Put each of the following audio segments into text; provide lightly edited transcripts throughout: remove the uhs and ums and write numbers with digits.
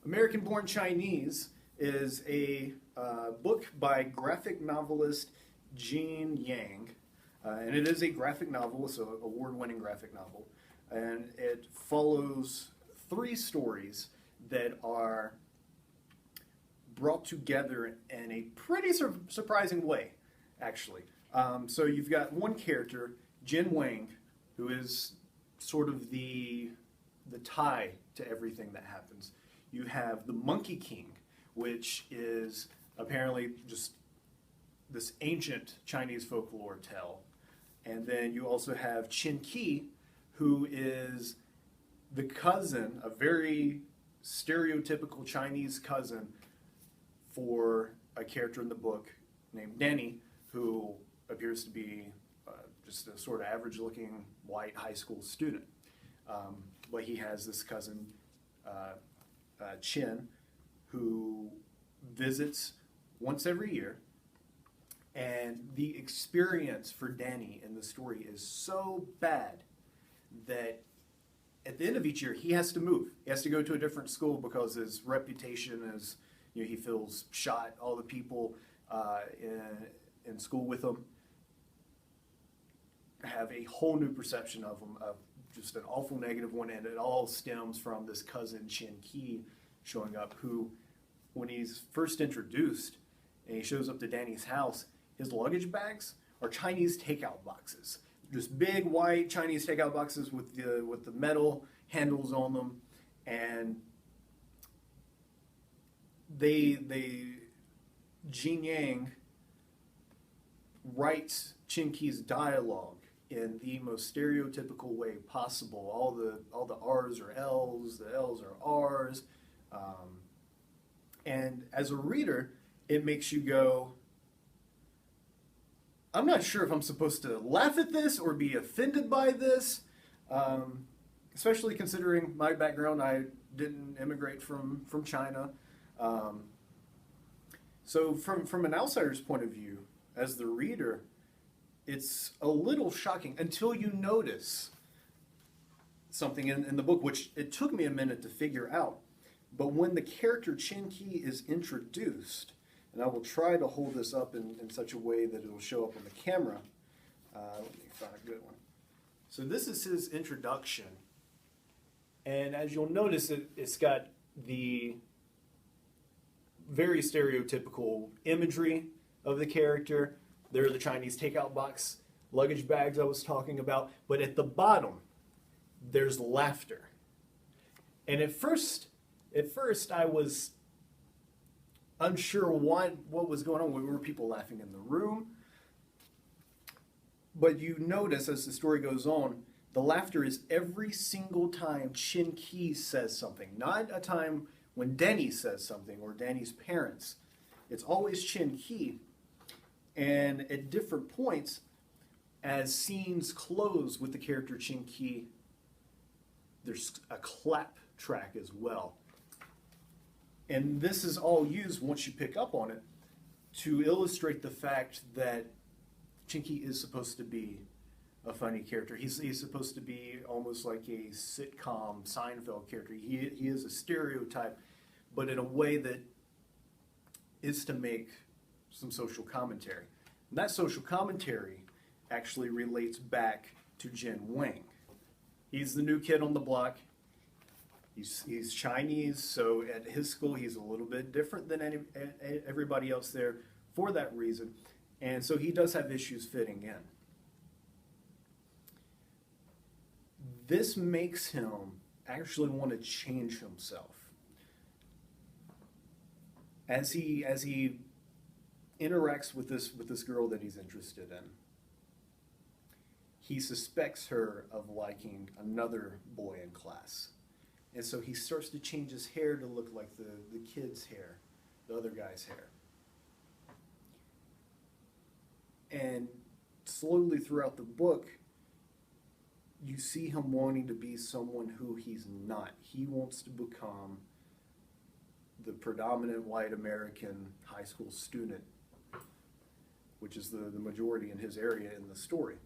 American Born Chinese is a book by graphic novelist Jean Yang. And it is a graphic novel, it's an award-winning graphic novel. And it follows three stories that are brought together in a pretty surprising way, actually. So you've got one character, Jin Wang, who is sort of the tie to everything that happens. You have the Monkey King, which is apparently just this ancient Chinese folklore tale. And then you also have Qin Qi, who is the cousin, a very stereotypical Chinese cousin for a character in the book named Danny, who appears to be just a sort of average-looking white high school student. But he has this cousin, Qin, who visits once every year. And the experience for Danny in the story is so bad that at the end of each year, he has to move. He has to go to a different school because his reputation is, he feels shot. All the people in school with him have a whole new perception of him, of just an awful negative one, and it all stems from this cousin Qin Qi showing up, who, when he's first introduced and he shows up to Danny's house, his luggage bags are Chinese takeout boxes. Just big white Chinese takeout boxes with the metal handles on them, and Jin Yang writes Qin Qi's dialogue in the most stereotypical way possible. All the R's are L's, the L's are R's, and as a reader, it makes you go, I'm not sure if I'm supposed to laugh at this or be offended by this, especially considering my background. I didn't immigrate from China. So from an outsider's point of view, as the reader, it's a little shocking until you notice something in the book, which it took me a minute to figure out. But when the character Qin Qi is introduced, and I will try to hold this up in such a way that it will show up on the camera. Let me find a good one. So this is his introduction. And as you'll notice, it's got the very stereotypical imagery of the character. There are the Chinese takeout box luggage bags I was talking about. But at the bottom, there's laughter. And at first I was unsure what was going on. Were people laughing in the room? But you notice as the story goes on, the laughter is every single time Qin Qi says something. Not a time when Danny says something or Danny's parents. It's always Qin Qi. And at different points, as scenes close with the character Qin Qi, there's a clap track as well. And this is all used, once you pick up on it, to illustrate the fact that Qin Qi is supposed to be a funny character. He's supposed to be almost like a sitcom Seinfeld character. He is a stereotype, but in a way that is to make some social commentary. And that social commentary actually relates back to Jin Wang. He's the new kid on the block. He's Chinese, so at his school he's a little bit different than everybody else there for that reason. And so he does have issues fitting in. This makes him actually want to change himself. As he interacts with this girl that he's interested in, he suspects her of liking another boy in class. And so he starts to change his hair to look like the kid's hair, the other guy's hair. And slowly throughout the book, you see him wanting to be someone who he's not. He wants to become the predominant white American high school student, which is the majority in his area in the story.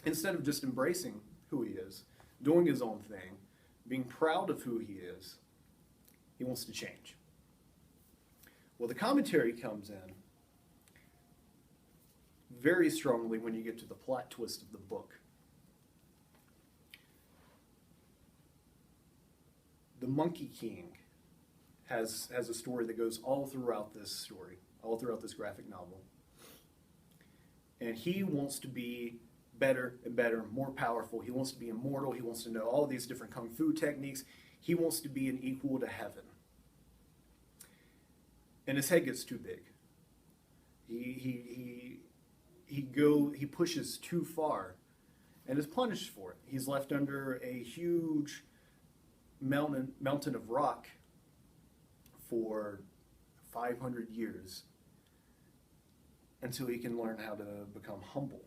Instead of just embracing who he is, doing his own thing, being proud of who he is, He wants to change. Well, the commentary comes in very strongly when you get to the plot twist of the book. The Monkey King has a story that goes all throughout this story, all throughout this graphic novel. And he wants to be better and better, more powerful. He wants to be immortal. He wants to know all these different kung fu techniques. He wants to be an equal to heaven. And his head gets too big. He pushes too far and is punished for it. He's left under a huge mountain of rock for 500 years until he can learn how to become humble,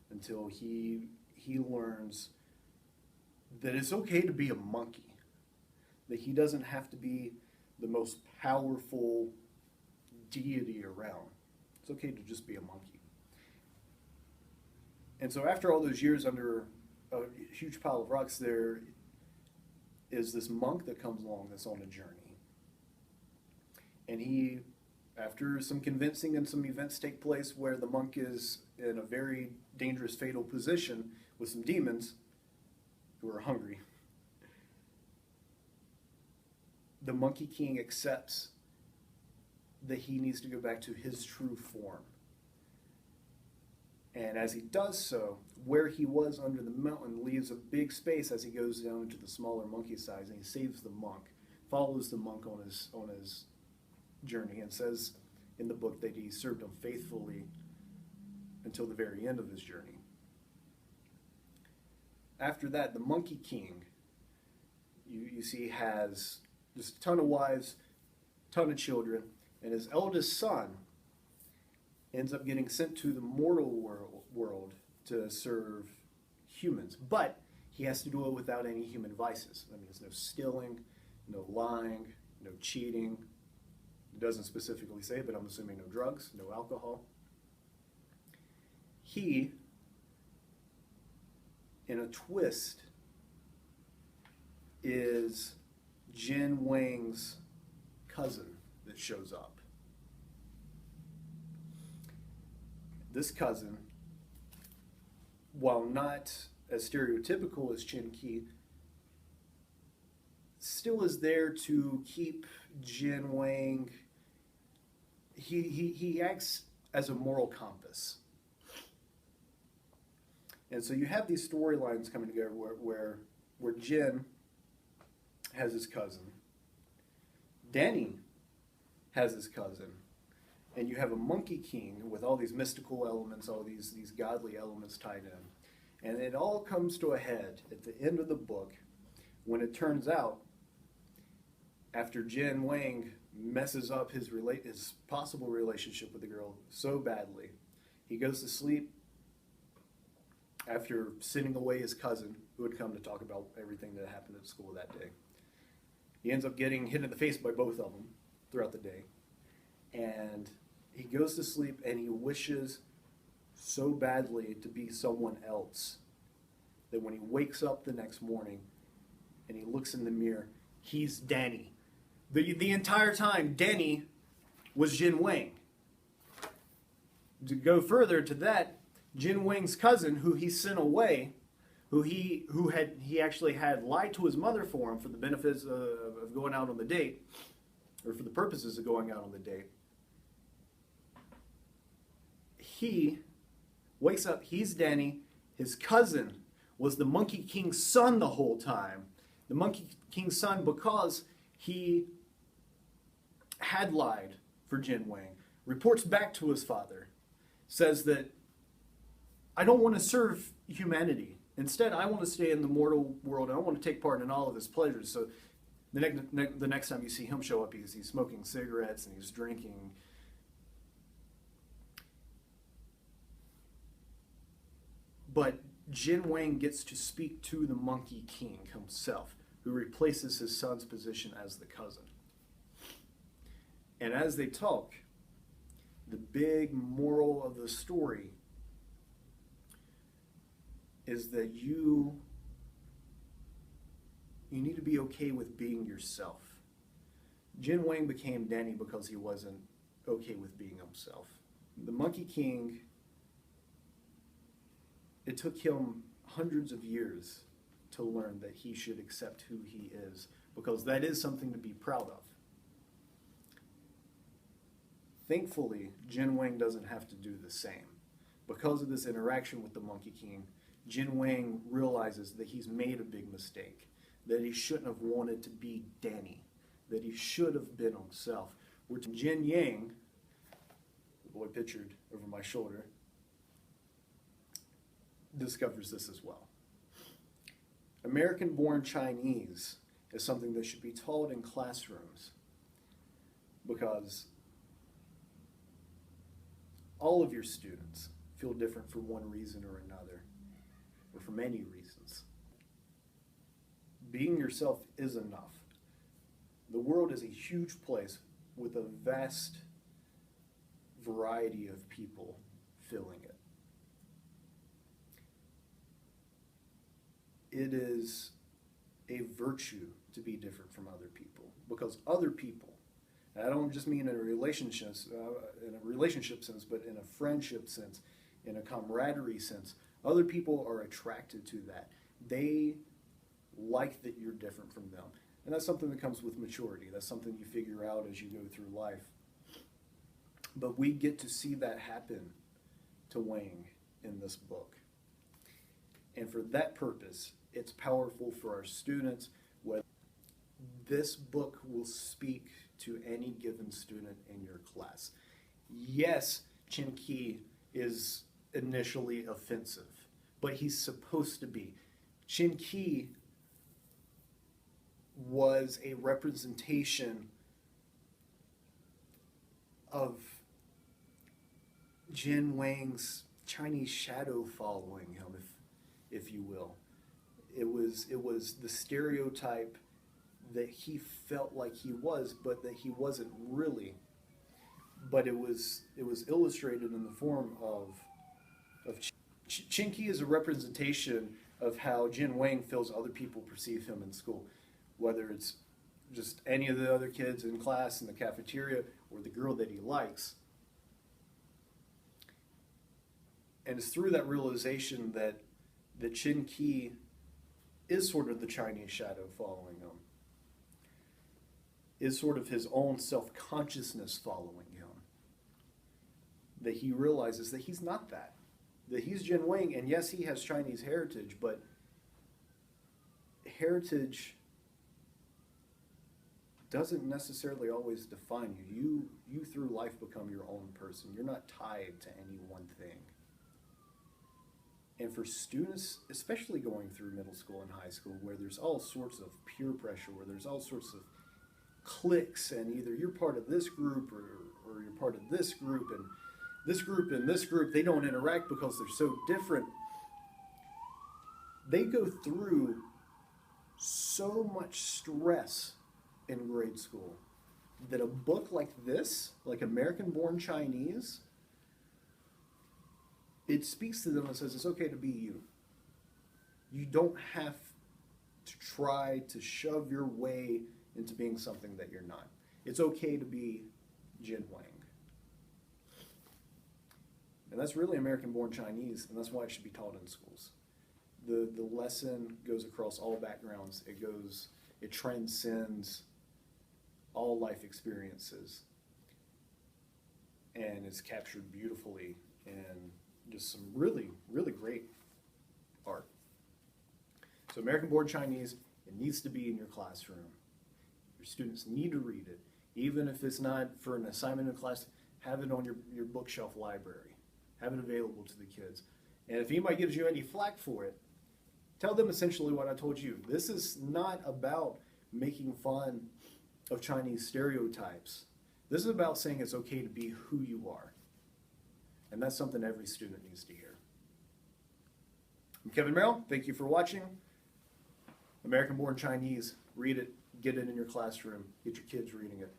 until he learns that it's okay to be a monkey, that he doesn't have to be the most powerful deity around. It's okay to just be a monkey. And so after all those years under a huge pile of rocks, there is this monk that comes along that's on a journey. And he, after some convincing and some events take place where the monk is in a very dangerous, fatal position with some demons who are hungry, the Monkey King accepts that he needs to go back to his true form. And as he does so, where he was under the mountain leaves a big space as he goes down into the smaller monkey size, and he saves the monk, follows the monk on his journey, and says in the book that he served him faithfully until the very end of his journey. After that, the Monkey King, you see, has just a ton of wives, ton of children, and his eldest son ends up getting sent to the mortal world to serve humans. But he has to do it without any human vices. That means no stealing, no lying, no cheating. It doesn't specifically say, but I'm assuming no drugs, no alcohol. He, in a twist, is Jin Wang's cousin that shows up. This cousin, while not as stereotypical as Chen Qi, still is there to keep Jin Wang. He acts as a moral compass. And so you have these storylines coming together where Jin has his cousin, Danny has his cousin, and you have a Monkey King with all these mystical elements, all these godly elements tied in. And it all comes to a head at the end of the book when it turns out, after Jin Wang messes up his possible relationship with the girl so badly, he goes to sleep after sending away his cousin, who had come to talk about everything that happened at school that day. He ends up getting hit in the face by both of them throughout the day. And he goes to sleep and he wishes so badly to be someone else that when he wakes up the next morning and he looks in the mirror, he's Danny. The entire time, Danny was Jin Wang. To go further to that, Jin Wang's cousin, who he sent away, who he actually had lied to his mother for him for the benefits of going out on the date, or for the purposes of going out on the date. He wakes up, he's Danny, his cousin was the Monkey King's son the whole time. The Monkey King's son because he had lied for Jin Wang, reports back to his father, says that, I don't want to serve humanity. Instead, I want to stay in the mortal world and I want to take part in all of his pleasures. So the next time you see him show up, he's smoking cigarettes and he's drinking. But Jin Wang gets to speak to the Monkey King himself, who replaces his son's position as the cousin. And as they talk, the big moral of the story is that you need to be okay with being yourself. Jin Wang became Danny because he wasn't okay with being himself. The Monkey King, it took him hundreds of years to learn that he should accept who he is, because that is something to be proud of. Thankfully, Jin Wang doesn't have to do the same. Because of this interaction with the Monkey King, Jin Wang realizes that he's made a big mistake, that he shouldn't have wanted to be Danny, that he should have been himself. Where Jin Yang, the boy pictured over my shoulder, discovers this as well. American-born Chinese is something that should be taught in classrooms, because all of your students feel different for one reason or another, or for many reasons. Being yourself is enough. The world is a huge place with a vast variety of people filling it. It is a virtue to be different from other people, because other people, and I don't just mean in a relationship sense, but in a friendship sense, in a camaraderie sense, other people are attracted to that. They like that you're different from them. And that's something that comes with maturity. That's something you figure out as you go through life. But we get to see that happen to Wang in this book. And for that purpose, it's powerful for our students. Whether this book will speak to any given student in your class. Yes, Chen Qi is initially offensive, but he's supposed to be. Chen Qi was a representation of Jin Wang's Chinese shadow following him, if you will. It was the stereotype that he felt like he was, but that he wasn't really. But it was illustrated in the form of Chen Qi is a representation of how Jin Wang feels other people perceive him in school, whether it's just any of the other kids in class, in the cafeteria, or the girl that he likes. And it's through that realization that Chen Qi is sort of the Chinese shadow following him, is sort of his own self-consciousness following him, that he realizes that he's not that he's Jin Wang, and yes, he has Chinese heritage, but heritage doesn't necessarily always define you. You through life become your own person. You're not tied to any one thing. And for students, especially going through middle school and high school, where there's all sorts of peer pressure, where there's all sorts of cliques, and either you're part of this group or you're part of this group, and this group, they don't interact because they're so different. They go through so much stress in grade school that a book like this, like American-born Chinese, it speaks to them and says it's okay to be you. You don't have to try to shove your way into being something that you're not. It's okay to be Jin Wang. And that's really American-born Chinese, and that's why it should be taught in schools. The lesson goes across all backgrounds. It transcends all life experiences, and it's captured beautifully in just some really, really great art. So American-born Chinese, it needs to be in your classroom. Your students need to read it. Even if it's not for an assignment in class, have it on your bookshelf library. Have it available to the kids. And if anybody gives you any flack for it, tell them essentially what I told you. This is not about making fun of Chinese stereotypes. This is about saying it's okay to be who you are. And that's something every student needs to hear. I'm Kevin Merrill. Thank you for watching. American-born Chinese. Read it. Get it in your classroom. Get your kids reading it.